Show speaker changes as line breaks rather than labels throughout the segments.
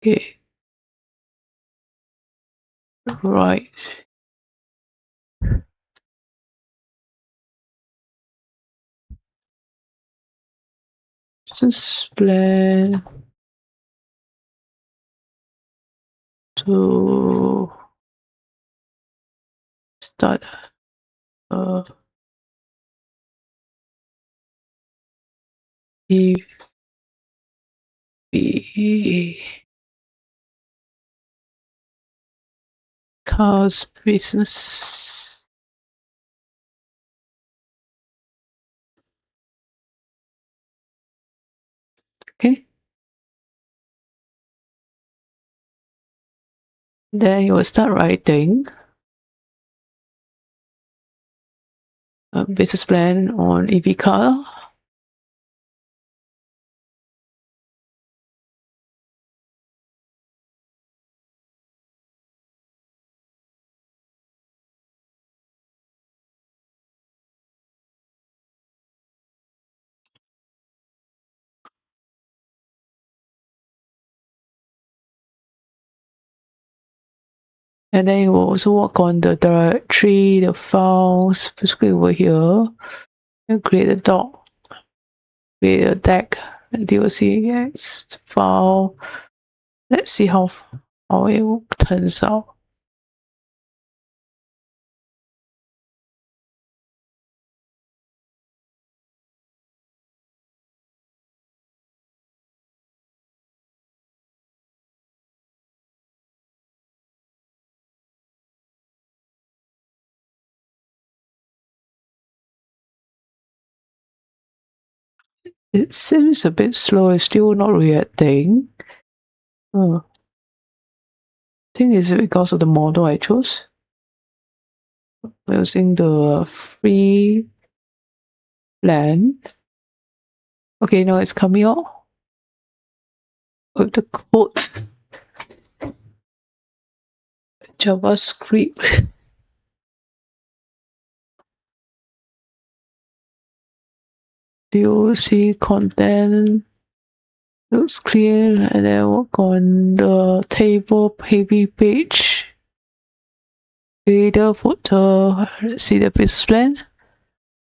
Okay. Right. Business plan to start EV cars business. Okay. Then you will start writing a business plan on EV car. And then you will also work on the directory, the files, basically over here. And create a doc, create a deck, DOCX file. Let's see how it turns out. It seems a bit slow, it's still not reacting. I think it's because of the model I chose. I'm using the free plan. Okay, now it's coming out with the code JavaScript. Do you see content? Looks clear, and then work on the table heavy page. Header, footer. Let's see the business plan.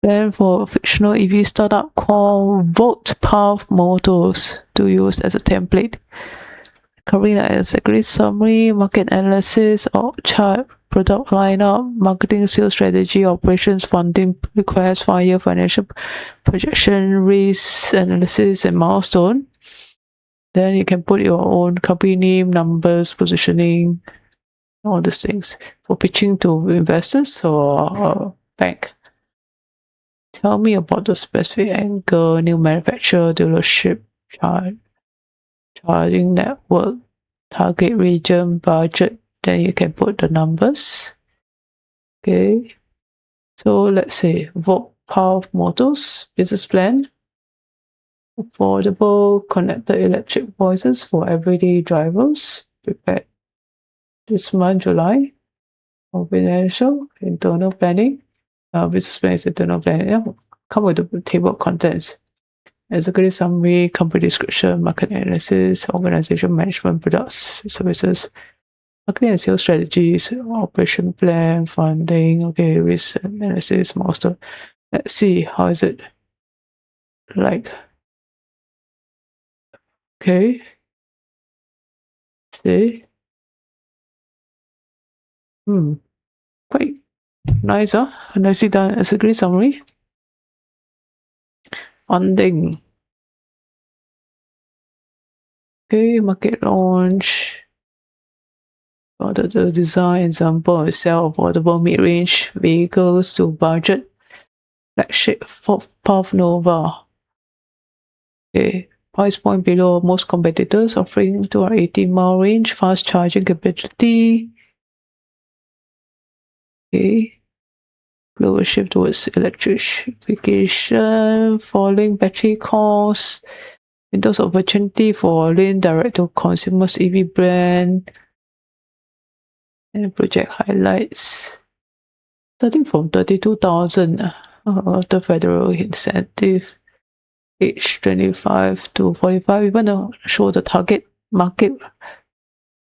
Plan for a fictional EV startup called Volt Path Motors to use as a template. Covering the executive summary, market analysis, org chart, product lineup, marketing, sales strategy, operations, funding request, 5-year financial projection, risk analysis, and milestone. Then you can put your own company name, numbers, positioning, all these things for pitching to investors or bank. Tell me about the specific angle, new manufacturer, dealership, charging network, target region, budget. Then you can put the numbers. Okay. So let's say Volt Path Motors business plan. Affordable connected electric voices for everyday drivers. Prepared this month, July. Confidential, internal planning. Business plan is internal planning. Yeah. Come with the table of contents. Executive summary, company description, market analysis, organization management, products, services, marketing and sales strategies, operation plan, funding, okay, risk analysis, milestone. Let's see, how is it like? Okay. See. Quite nice, huh? Nicely done. Executive summary. Funding. Okay, market launch. The design example is sell affordable mid-range vehicles to budget flagship Path Nova. Okay, price point below most competitors, offering 280-mile range, fast charging capacity. Okay, global shift towards electrification, falling battery costs, windows of opportunity for lean direct-to-consumers EV brand, and project highlights. Starting from 32,000, the federal incentive, age 25 to 45. We want to show the target market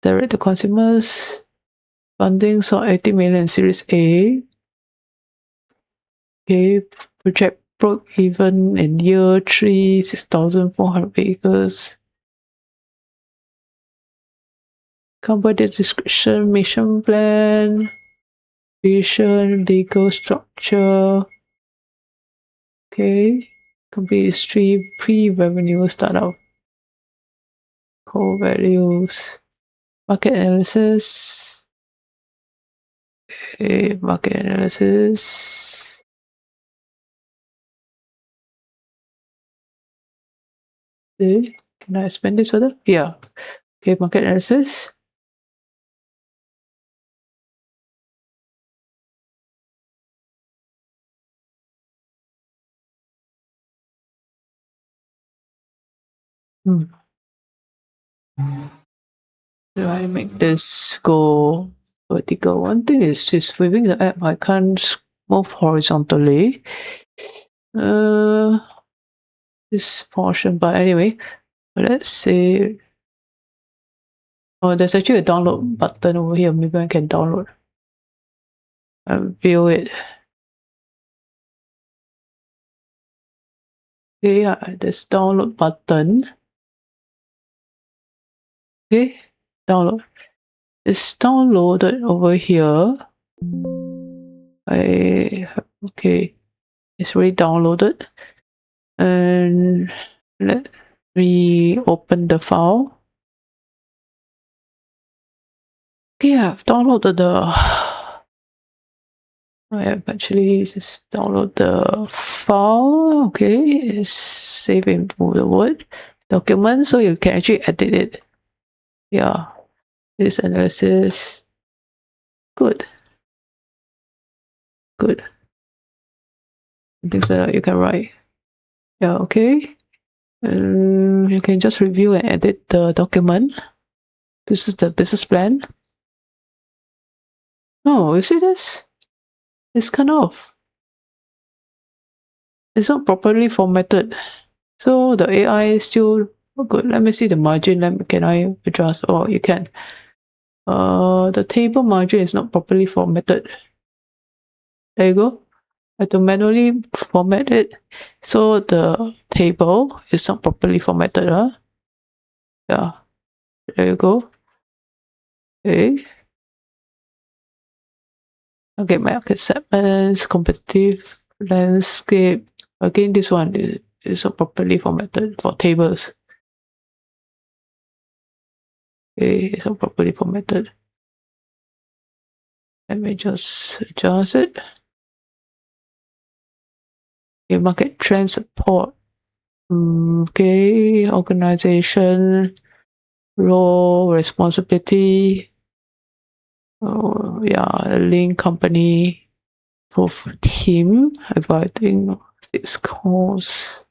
direct to consumers. Funding saw 80 million Series A. Okay, project broke even in year 3, 6,400 vehicles. Company description, mission plan, vision, legal structure. Okay, company history, pre-revenue startup, core values, market analysis. Okay, market analysis. Okay, can I expand this further? Yeah. Okay, market analysis. Do I make this go vertical? One thing is just within the app, I can't move horizontally. This portion, but anyway, let's say, oh, there's actually a download button over here. Maybe I can download and view it. Okay, yeah, there's download button. Okay, download. It's downloaded over here. Okay, it's already downloaded. And let me open the file. Okay, I've downloaded the. I have actually just download the file. Okay, it's saved into the Word document, so you can actually edit it. Yeah, this analysis. Good. Good. Things that you can write. Yeah, okay. You can just review and edit the document. This is the business plan. Oh, you see this? It's kind of. It's not properly formatted. So the AI is still good. Let me see the margin. Can I adjust? Oh, you can. The table margin is not properly formatted. There you go. I have to manually format it. So the table is not properly formatted. Yeah. There you go. Okay. Okay, market segments, competitive landscape. Again, this one is not properly formatted for tables. Okay, it's not properly formatted. Let me just adjust it. Okay, market trend support. Okay, organization, role, responsibility. Oh, yeah, link company, proof team, inviting fixed course,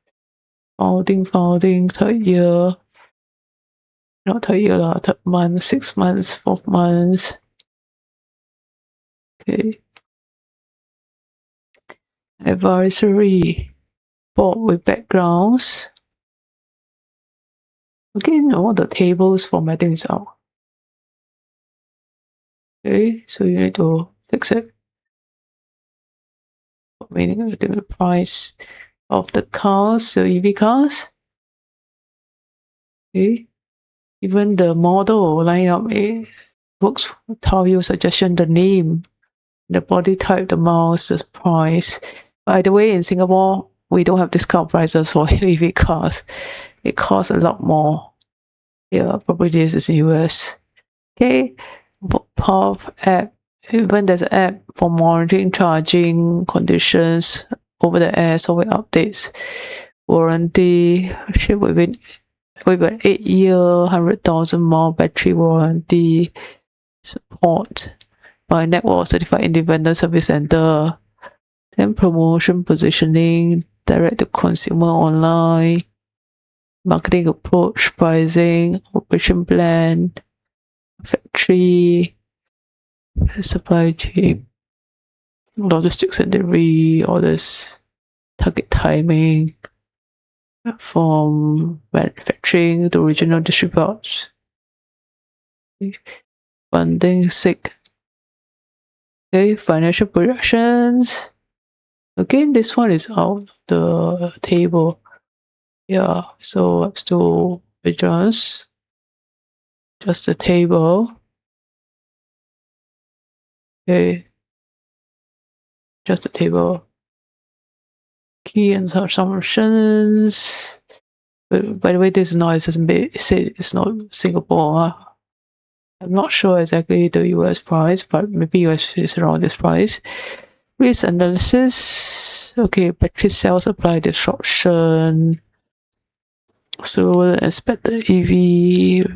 founding, third year, not third year, third month, 6 months, 4 months. Okay. Advisory, board with backgrounds. Again, all the tables formatting is out. Okay, so you need to fix it. Meaning the price of the cars, so EV cars. Okay, even the model lineup, it works. Tell you suggestion, the name, the body type, the mouse, the price. By the way, in Singapore, we don't have discount prices for EV cars. It costs a lot more. Yeah, probably this is US. Okay, Path app. Even there's an app for monitoring charging conditions, over the air software updates, warranty, ship with an 8-year, 100,000 mile battery warranty, support by network certified independent service center, then promotion positioning, direct to consumer online, marketing approach, pricing, operation plan, factory, supply chain, logistics and delivery, all this, target timing, from manufacturing to regional distributors. Funding sick. Okay, financial projections. Again, this one is out the table. Yeah, so let's do adjust. Just the table. Okay, just the table. Key and assumptions. By the way, this noise doesn't say it's not Singapore. I'm not sure exactly the US price, but maybe US is around this price. Risk analysis. Okay, battery cell supply disruption. So expected EV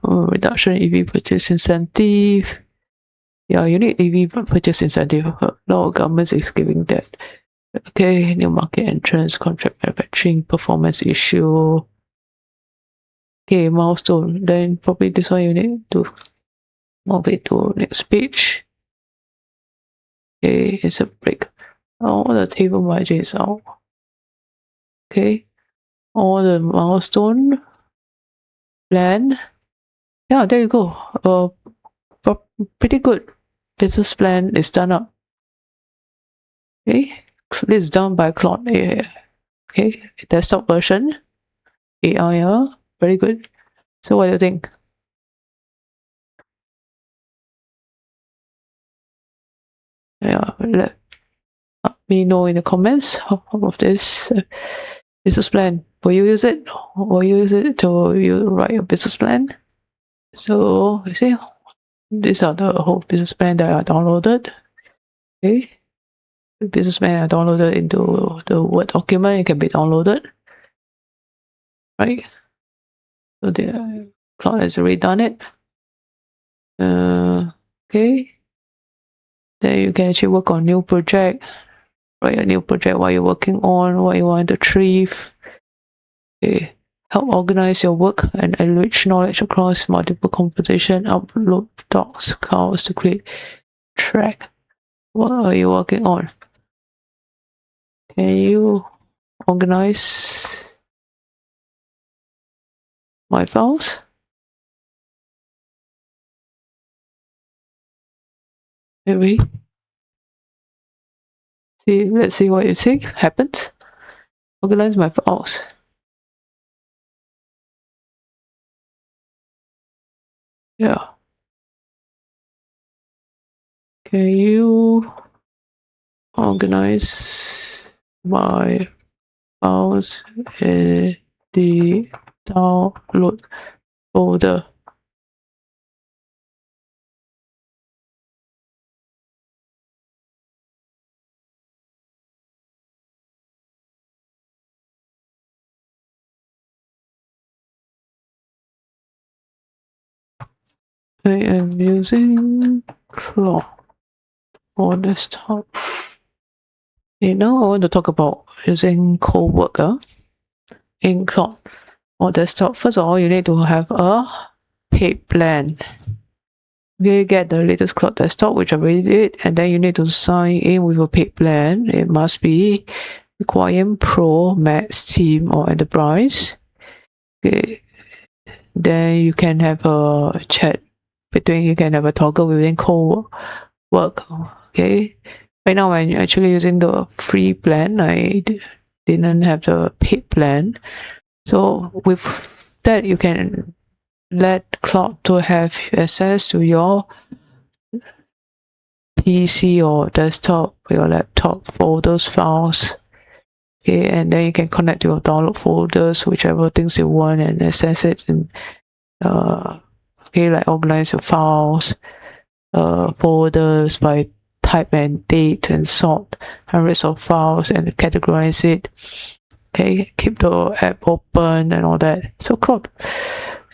reduction in EV purchase incentive. Yeah, you need EV purchase incentive. No government is giving that. Okay, new market entrance, contract manufacturing, performance issue. Okay, milestone. Then probably this one you need to move it to next page. Okay, it's a break. All the table margins out. Okay, all the milestone plan. Yeah, there you go. Pretty good. Business plan is done up. Okay, this is done by Claude AI. Okay, desktop version. AI, very good. So what do you think? Yeah, let me know in the comments of this business plan. Will you use it? Will you use it to you write a business plan? So you see, these are the whole business plan that I downloaded. Okay, the business plan I downloaded into the Word document. It can be downloaded, right? So the Claude has already done it. Okay. Then you can actually work on new project, write a new project, what you're working on, what you want to achieve. Okay. Help organize your work and enrich knowledge across multiple composition, upload docs, files to create track. What are you working on? Can you organize my files? Maybe. See, let's see what you see happens. Organize my files. Yeah. Can you organize my files in the download folder? I am using Claude on desktop. Okay, now I want to talk about using Coworker in Claude on desktop. First of all, you need to have a paid plan. Okay, get the latest Claude desktop, which I already did, and then you need to sign in with a paid plan. It must be Requiem Pro, Max, Team, or Enterprise. Okay, then you can have a chat between, you can have a toggle within co-work. Okay, right now I'm actually using the free plan. I didn't have the paid plan, so with that you can let Claude to have access to your PC or desktop, your laptop folders, files. Okay, and then you can connect to your download folders, whichever things you want, and access it. And okay, like organize your files, folders by type and date, and sort hundreds of files and categorize it. Okay, keep the app open and all that. So Claude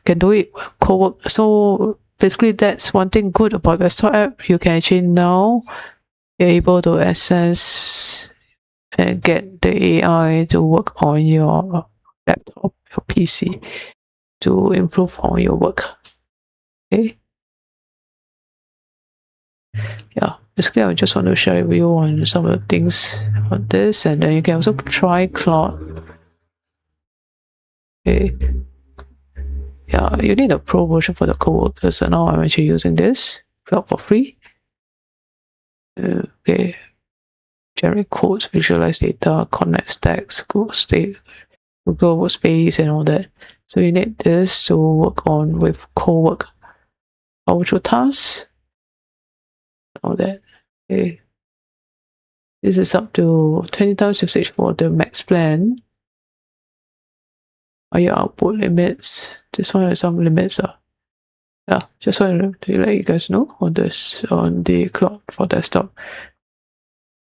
can do it. Co-work. So basically, that's one thing good about desktop app. You can actually now you're able to access and get the AI to work on your laptop, your PC, to improve on your work. Okay. Yeah, basically I just want to share with you on some of the things on this, and then you can also try Claude. Okay. yeah, you need a pro version for the co-workers. So now I'm actually using this Cloud for free. Okay, generate codes, visualize data, connect stacks, Google Workspace, and all that. So you need this to work on with co-work auto tasks, all that. Okay. This is up to 20 times usage for the max plan. Your output limits. This one has some limits. Yeah, just wanted to let you guys know on this on the cloud for desktop.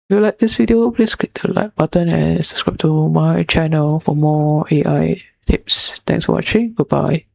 If you like this video, please click the like button and subscribe to my channel for more AI tips. Thanks for watching. Goodbye.